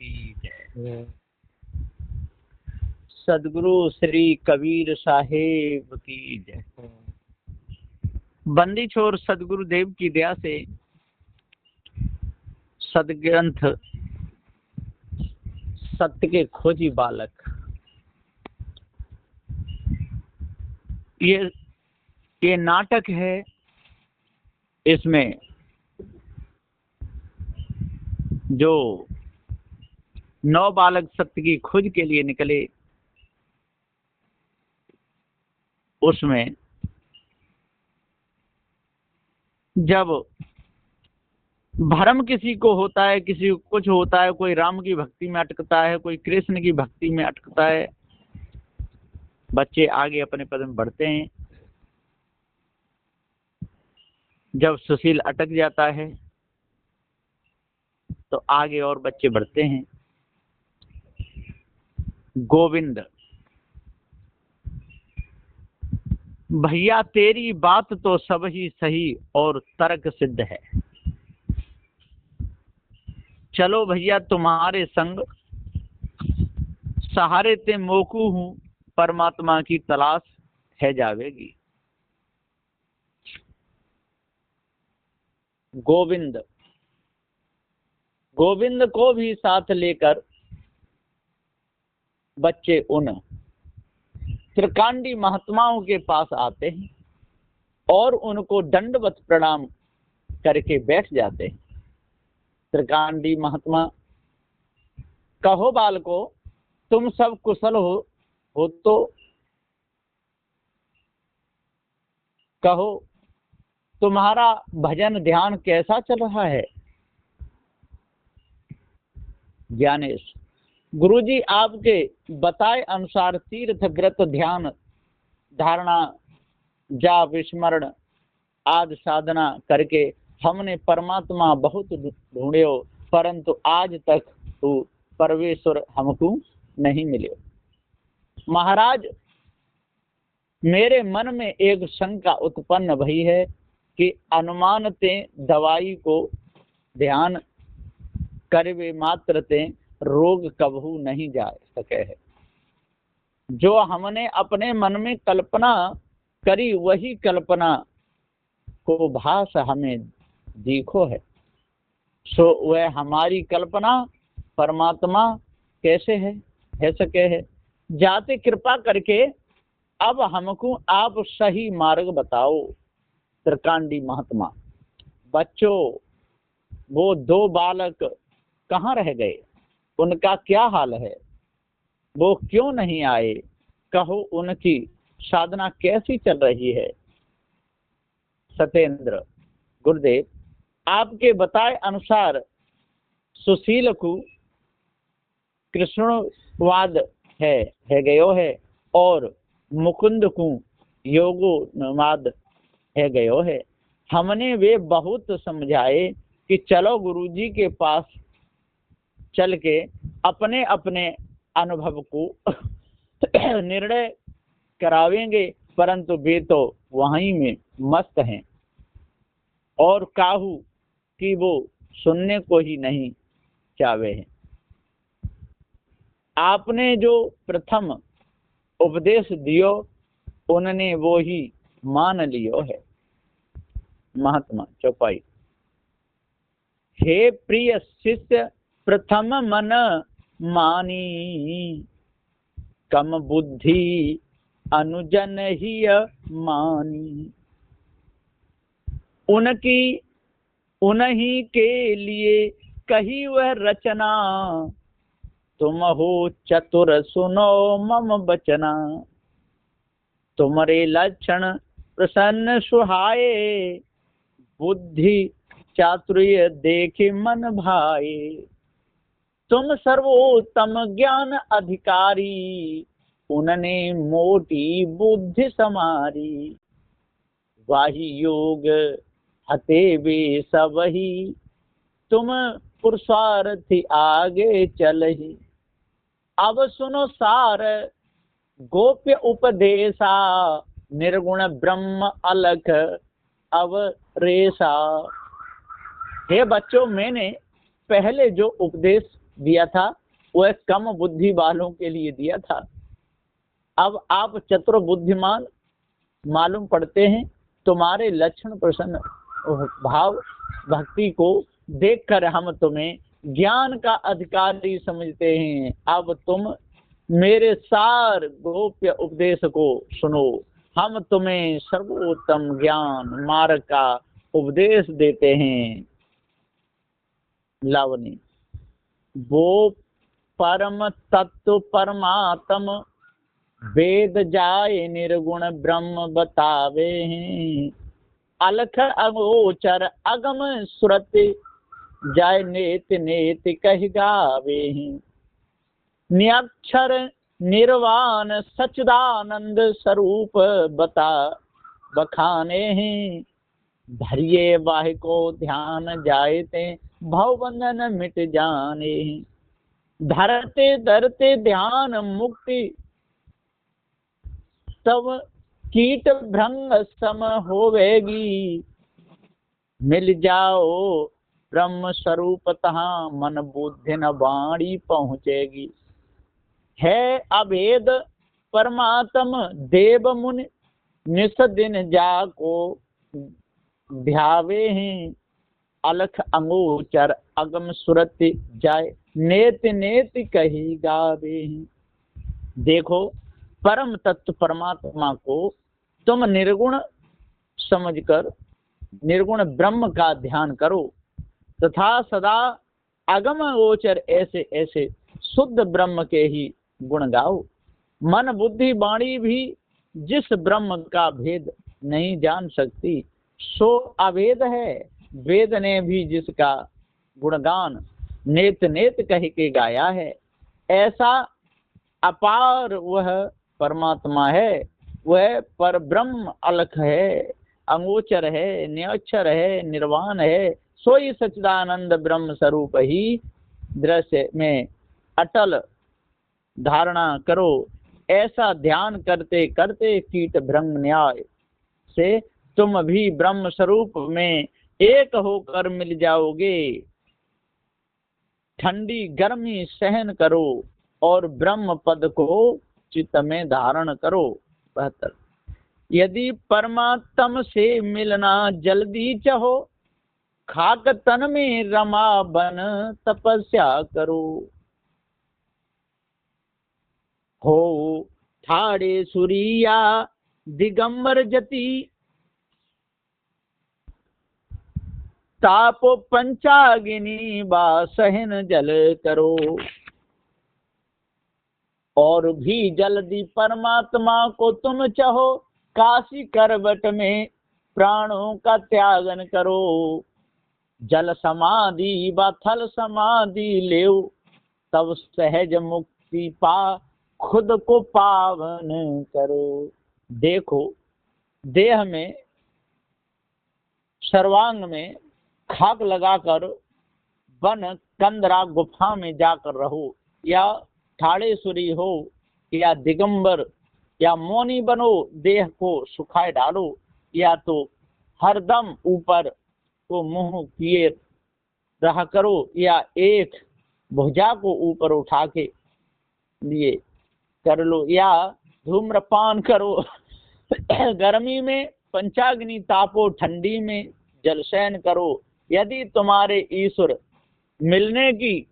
की जय। सदगुरु श्री कबीर साहेब की जय। बंदी छोर सदगुरु देव की दया से सदग्रंथ सत्य के खोजी बालक ये नाटक है। इसमें जो 9 बालक सत्य की खोज के लिए निकले, उसमें जब भ्रम किसी को होता है, किसी को कुछ होता है, कोई राम की भक्ति में अटकता है, कोई कृष्ण की भक्ति में अटकता है, बच्चे आगे अपने पद में बढ़ते हैं। जब सुशील अटक जाता है तो आगे और बच्चे बढ़ते हैं। गोविंद, भैया तेरी बात तो सब ही सही और तर्क सिद्ध है, चलो भैया तुम्हारे संग, सहारे ते मोकू हूं, परमात्मा की तलाश है जावेगी। गोविंद को भी साथ लेकर बच्चे उन त्रिकांडी महात्माओं के पास आते हैं और उनको दंडवत प्रणाम करके बैठ जाते हैं। त्रिकांडी महात्मा, कहो बालको, तुम सब कुशल हो तो कहो, तुम्हारा भजन ध्यान कैसा चल रहा है? ज्ञानेश, गुरुजी आपके बताए अनुसार तीर्थ व्रत ध्यान धारणा जा विस्मरण आदि साधना करके हमने परमात्मा बहुत ढूंढ्यो, परंतु आज तक तो परमेश्वर हमको नहीं मिले। महाराज, मेरे मन में एक शंका उत्पन्न भई है कि अनुमानते दवाई को ध्यान करवे मात्र ते रोग कबहू नहीं जा सके है। जो हमने अपने मन में कल्पना करी वही कल्पना को भास हमें दिखो है, सो वह हमारी कल्पना परमात्मा कैसे है सके है। जाते कृपा करके अब हमको आप सही मार्ग बताओ। त्रिकांडी महात्मा, बच्चों वो 2 बालक कहाँ रह गए? उनका क्या हाल है? वो क्यों नहीं आए? कहो उनकी साधना कैसी चल रही है? सत्येंद्र, गुरुदेव आपके बताए अनुसार सुशील को कृष्णवाद है गयो है और मुकुंद को योगोन्माद है गयो है। हमने वे बहुत समझाए कि चलो गुरुजी के पास चल के अपने अपने अनुभव को निर्णय करावेंगे, परंतु वे तो वहीं में मस्त हैं और काहू कि वो सुनने को ही नहीं चाहे हैं। आपने जो प्रथम उपदेश दियो उन्होंने वो ही मान लियो है। महात्मा चौपाई, हे प्रिय शिष्य, प्रथम मन मानी, कम बुद्धि अनुजन ही मानी। उन्हीं के लिए कही वह रचना, तुम हो चतुर सुनो मम बचना। तुम्हारे लक्षण प्रसन्न सुहाए, बुद्धि चातुर्य देखे मन भाए। तुम सर्वोत्तम ज्ञान अधिकारी, उनने मोटी बुद्धि समारी। वाही योग हते वे सबही, तुम पुरुषार्थी आगे चलही। अब सुनो सार गोप्य उपदेशा, निर्गुण ब्रह्म अलख अवरेशा। हे बच्चों, मैंने पहले जो उपदेश दिया था वह कम बुद्धि वालों के लिए दिया था। अब आप चतुर बुद्धिमान मालूम पड़ते हैं, तुम्हारे लक्षण प्रसन्न भाव भक्ति को देखकर हम तुम्हें ज्ञान का अधिकारी समझते हैं। अब तुम मेरे सार गोप्य उपदेश को सुनो, हम तुम्हें सर्वोत्तम ज्ञान मार्ग का उपदेश देते हैं। लावनी, वो परम तत्व परमात्म वेद जाय निर्गुण ब्रह्म बतावे हैं। अलख अगोचर अगम सुरत जाय नेत नेत कह गावे हैं। निरक्षर निर्वाण सच्चिदानंद स्वरूप बता बखाने हैं। धरिये वाह को ध्यान जायते भव बंधन मिट जाने। धरते धरते ध्यान मुक्ति तब कीट भ्रंग सम होवेगी। मिल जाओ ब्रह्म स्वरूप तहाँ मन बुद्धि न वाणी पहुँचेगी। है अभेद परमात्म देव मुनि निस दिन जाको ध्यावे हैं। अलख अंगोचर अगम सुरत जाय नेत नेत कही गावे हैं। देखो परम तत्व परमात्मा को तुम निर्गुण समझकर निर्गुण ब्रह्म का ध्यान करो तथा सदा अगम गोचर ऐसे ऐसे शुद्ध ब्रह्म के ही गुण गाओ। मन बुद्धि वाणी भी जिस ब्रह्म का भेद नहीं जान सकती सो अभेद है। वेद ने भी जिसका गुणगान नेत नेत कह के गाया है, ऐसा अपार वह परमात्मा है। वह पर ब्रह्म अलख है, अंगोचर है, न्यक्षर है, निर्वाण है। सोई सच्चिदानंद ब्रह्म स्वरूप ही दृश्य में अटल धारणा करो। ऐसा ध्यान करते करते कीट भ्रंग न्याय से तुम भी ब्रह्म स्वरूप में एक होकर मिल जाओगे। ठंडी गर्मी सहन करो और ब्रह्म पद को चित्त में धारण करो। 72 यदि परमात्म से मिलना जल्दी चाहो खाक तन में रमा बन तपस्या करो। हो ठाड़े सूरिया दिगंबर जति ताप पंचागिनी बा सहन जल करो। और भी जल्दी परमात्मा को तुम चाहो काशी करवट में प्राणों का त्यागन करो। जल समाधि व थल समाधि लेओ तब सहज मुक्ति पा खुद को पावन करो। देखो देह में सर्वांग में खाक लगाकर वन कंदरा गुफा में जाकर रहो, या ठाड़ेश्वरी हो या दिगंबर या मौनी बनो, देह को सुखाए डालो, या तो हरदम ऊपर को मुंह किए रहा करो, या एक भुजा को ऊपर उठा के लिए कर लो, या धूम्रपान करो। गर्मी में पंचाग्नि तापो, ठंडी में जलशयन करो। यदि तुम्हारे ईश्वर मिलने की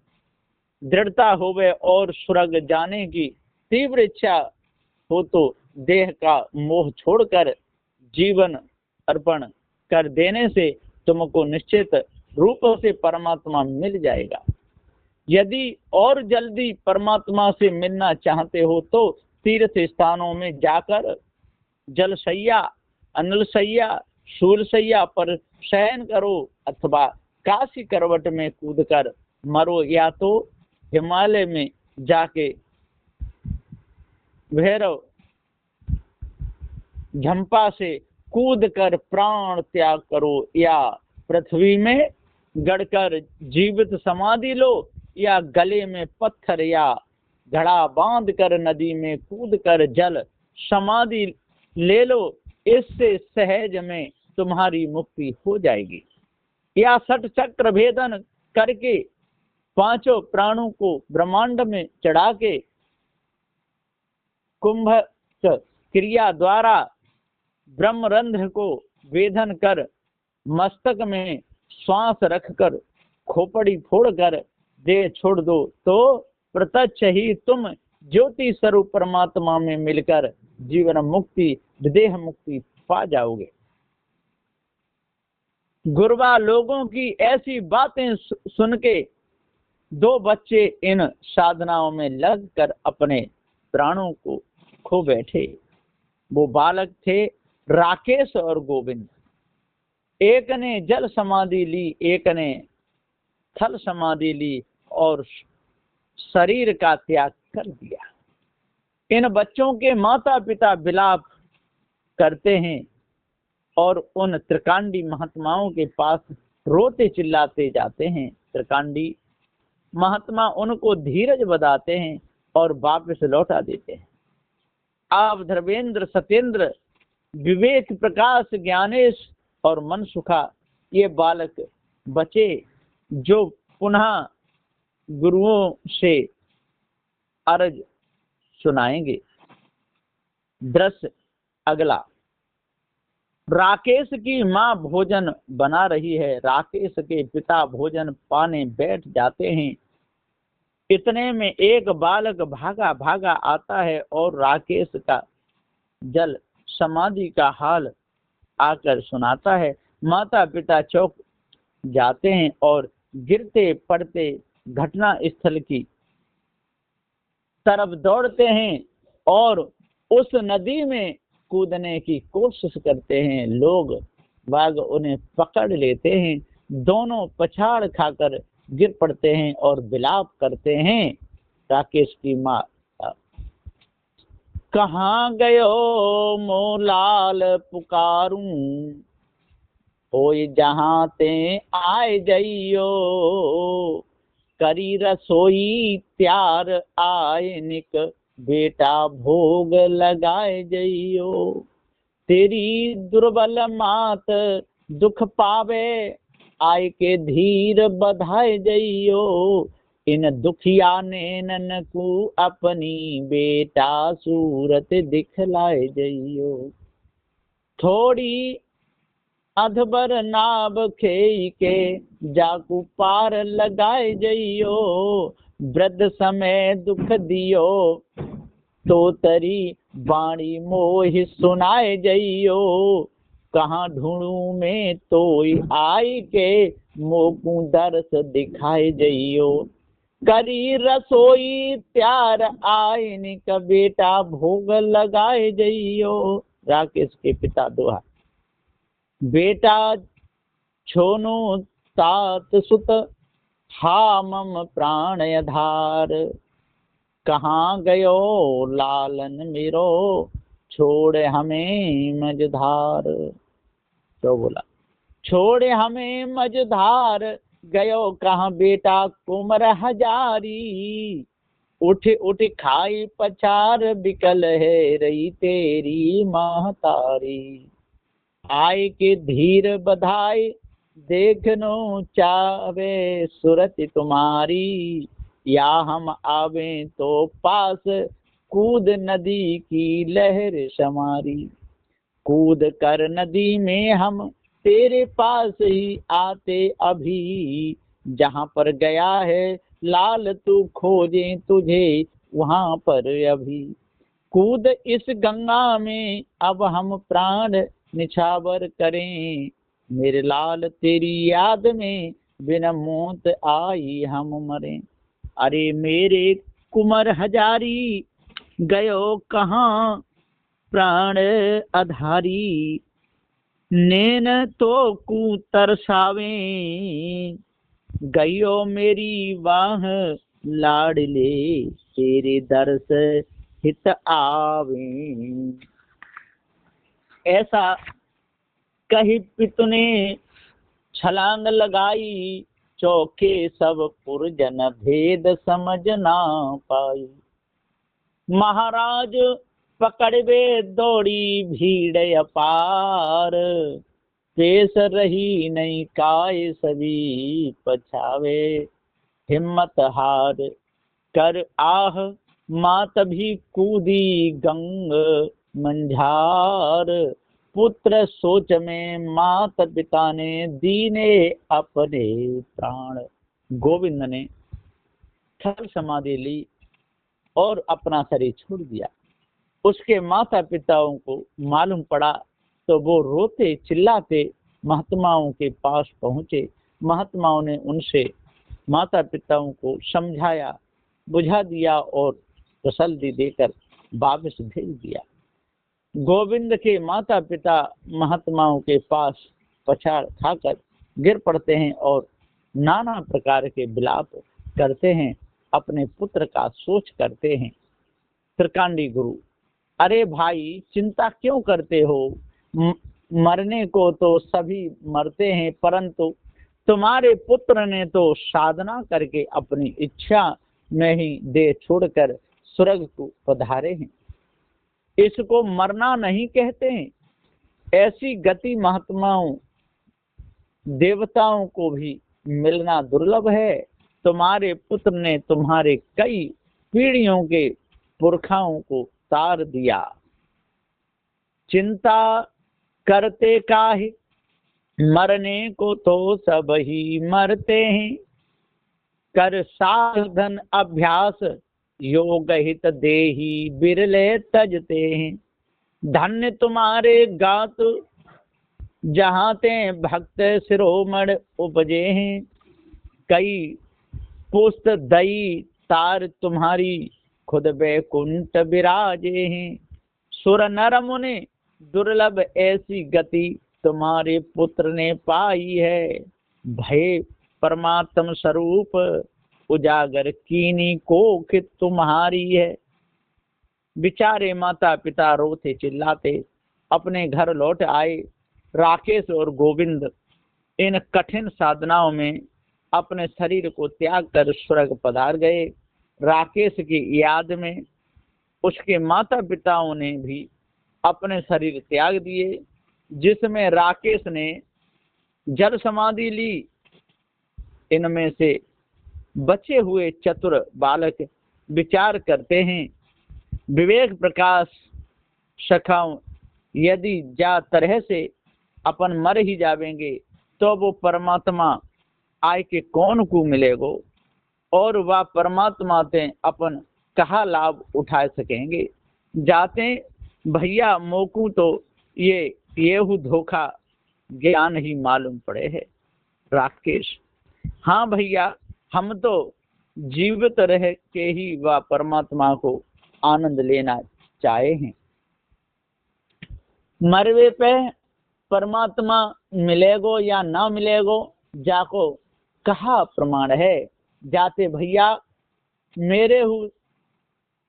दृढ़ता होवे और स्वर्ग जाने की तीव्र इच्छा हो तो देह का मोह छोड़कर जीवन अर्पण कर देने से तुमको निश्चित रूप से परमात्मा मिल जाएगा। यदि और जल्दी परमात्मा से मिलना चाहते हो तो तीर्थ स्थानों में जाकर जलशैया, अनलशैया, शूलशैया पर शयन करो, अथवा काशी करवट में कूदकर मरो, या तो हिमालय में जाके भैरव झंपा से कूदकर प्राण त्याग करो, या पृथ्वी में गड़कर जीवित समाधि लो, या गले में पत्थर या घड़ा बांध कर नदी में कूदकर जल समाधि ले लो। इससे सहज में तुम्हारी मुक्ति हो जाएगी। या 60 चक्र भेदन करके पांचों प्राणों को ब्रह्मांड में चढ़ा के कुंभक क्रिया द्वारा ब्रह्मरंध्र को वेधन कर मस्तक में श्वास रखकर खोपड़ी फोड़कर देह छोड़ दो तो प्रत्यक्ष ही तुम ज्योति स्वरूप परमात्मा में मिलकर जीवन मुक्ति विदेह मुक्ति पा जाओगे। गुरबा लोगों की ऐसी बातें सुन के दो बच्चे इन साधनाओं में लगकर अपने प्राणों को खो बैठे। वो बालक थे राकेश और गोविंद। एक ने जल समाधि ली, एक ने थल समाधि ली और शरीर का त्याग कर दिया। इन बच्चों के माता पिता विलाप करते हैं और उन त्रिकांडी महात्माओं के पास रोते चिल्लाते जाते हैं। त्रिकांडी महात्मा उनको धीरज बधाते हैं और वापस लौटा देते हैं। आप धर्मेंद्र, सत्येंद्र, विवेक, प्रकाश, ज्ञानेश और मनसुखा ये बालक बचे जो पुनः गुरुओं से अर्ज सुनाएंगे। दृश्य अगला। राकेश की माँ भोजन बना रही है। राकेश के पिता भोजन पाने बैठ जाते हैं। इतने में एक बालक भागा भागा आता है और राकेश का जल समाधि का हाल आकर सुनाता है। माता पिता चौंक जाते हैं और गिरते पड़ते घटना स्थल की तरफ दौड़ते हैं और उस नदी में कूदने की कोशिश करते हैं। लोग बाग उन्हें पकड़ लेते हैं। दोनों पछाड़ खाकर गिर पड़ते हैं और विलाप करते हैं। राकेश की माँ, कहाँ गयो मोलाल पुकारूं, होय जहाँ ते आए जइयो, करी रसोई त्यार आए निक, बेटा भोग लगाए जइयो। तेरी दुर्बल मात दुख पावे, आय के धीर बधाए जइयो। इन दुखिया नैनन को अपनी, बेटा सूरत दिखलाए जइयो। थोड़ी अधबर नाव खेई के, जाकू पार लगाए जइयो। वृद्ध समय दुख दियो, तो तरी बाणी मोहि सुनाए जइयो। कहाँ ढूंढूं में तोय आई के, मोकू दर्श दिखाए जइयो। करी रसोई त्यार आयन का, बेटा भोग लगाए जइयो। राकेश के पिता दोहा, बेटा छोनो तात सुत, हा मम प्राण आधार। कहाँ गयो लालन मेरो, छोड़ हमें मझधार। तो बोला, छोड़ हमें मझधार, गयो कहाँ बेटा कुमर हजारी। उठ उठ खाई पछार, बिकल है रही तेरी महतारी। आय के धीर बधाई, देखनो चावे सुरत तुम्हारी। या हम आवे तो पास, कूद नदी की लहर समारी। कूद कर नदी में हम तेरे पास ही आते अभी। जहाँ पर गया है लाल तू, खोजे तुझे वहाँ पर अभी। कूद इस गंगा में अब हम प्राण निछावर करें। मेरे लाल तेरी याद में बिना मौत आई हम मरें। अरे मेरे कुमर हजारी, गयो कहाँ प्राण आधारी। नैन तो कू तरसावे, गयो मेरी वाह लाडले। तेरे दर्श हित आवे। ऐसा कही पितने छलांग लगाई, चौके सब पुरजन भेद समझ ना पाई। महाराज पकड़वे दौड़ी भीड़ अपार, पेश रही नहीं काय सभी पछावे। हिम्मत हार कर आह, मात भी कूदी गंग मंझार। पुत्र सोच में मात पिता ने दीने अपने प्राण। गोविंद ने थल समाधि ली और अपना शरीर छोड़ दिया। उसके माता पिताओं को मालूम पड़ा तो वो रोते चिल्लाते महात्माओं के पास पहुंचे। महात्माओं ने उनसे माता पिताओं को समझाया, बुझा दिया और तसल्ली देकर वापस भेज दिया। गोविंद के माता पिता महात्माओं के पास पछाड़ खाकर गिर पड़ते हैं और नाना प्रकार के विलाप करते हैं, अपने पुत्र का सोच करते हैं। त्रिकांडी गुरु, अरे भाई चिंता क्यों करते हो? मरने को तो सभी मरते हैं, परंतु तुम्हारे पुत्र ने तो साधना करके अपनी इच्छा में ही देह छोड़कर स्वर्ग को पधारे हैं। इसको मरना नहीं कहते हैं। ऐसी गति महात्माओं देवताओं को भी मिलना दुर्लभ है। तुम्हारे पुत्र ने तुम्हारे कई पीढ़ियों के पुरखाओं को तार दिया। चिंता करते काहे, मरने को तो सब ही मरते हैं। कर साधन अभ्यास, योग हित देही बिरले तजते हैं। धन्य तुम्हारे गात, जहाँ ते भक्त शिरोमण उपजे हैं। कई पुस्त दई तार तुम्हारी, खुद बैकुंठ विराजे हैं। सुर नर मुनि दुर्लभ ऐसी गति, तुम्हारे पुत्र ने पाई है। भय परमात्म स्वरूप, उजागर कीनी कोख तुम्हारी है। बेचारे माता पिता रोते चिल्लाते अपने घर लौट आए। राकेश और गोविंद इन कठिन साधनाओं में अपने शरीर को त्याग कर स्वर्ग पधार गए। राकेश की याद में उसके माता पिताओं ने भी अपने शरीर त्याग दिए, जिसमें राकेश ने जल समाधि ली। इनमें से बचे हुए चतुर बालक विचार करते हैं, विवेक प्रकाश सखाओं, यदि जा तरह से अपन मर ही जावेंगे तो वो परमात्मा आय के कौन को मिलेगो, और वह परमात्मा से अपन कहा लाभ उठा सकेंगे। जाते भैया मोकू तो ये धोखा ज्ञान ही मालूम पड़े है। राकेश, हाँ भैया, हम तो जीवित रह के ही वह परमात्मा को आनंद लेना चाहे हैं। मरवे पे परमात्मा मिलेगो या ना मिलेगो, जाको कहा प्रमाण है। जाते भैया मेरे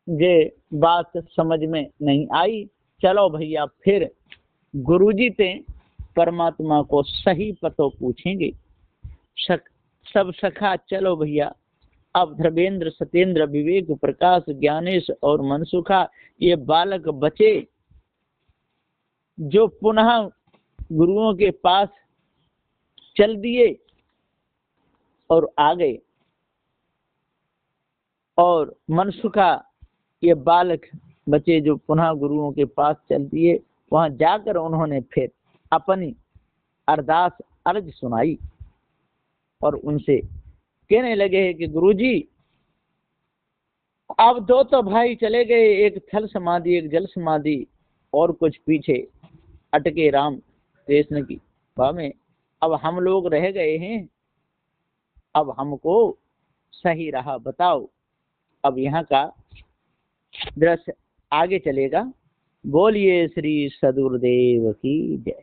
ये बात समझ में नहीं आई, चलो भैया फिर गुरुजी ते परमात्मा को सही पतो पूछेंगे। सब सखा चलो भैया। अब धर्मेंद्र, सत्येंद्र, विवेक, प्रकाश, ज्ञानेश और मनसुखा ये बालक बचे, जो पुनः गुरुओं के पास चल दिए और आ गए। और मनसुखा ये बालक बचे जो पुनः गुरुओं के पास चल दिए। वहां जाकर उन्होंने फिर अपनी अरदास अर्ज सुनाई और उनसे कहने लगे कि गुरुजी, अब दो तो भाई चले गए, एक थल समाधि एक जल समाधि, और कुछ पीछे अटके राम कृष्ण की बाह में। अब हम लोग रह गए हैं, अब हमको सही राह बताओ। अब यहाँ का दृश्य आगे चलेगा। बोलिए श्री सदगुरुदेव की जय।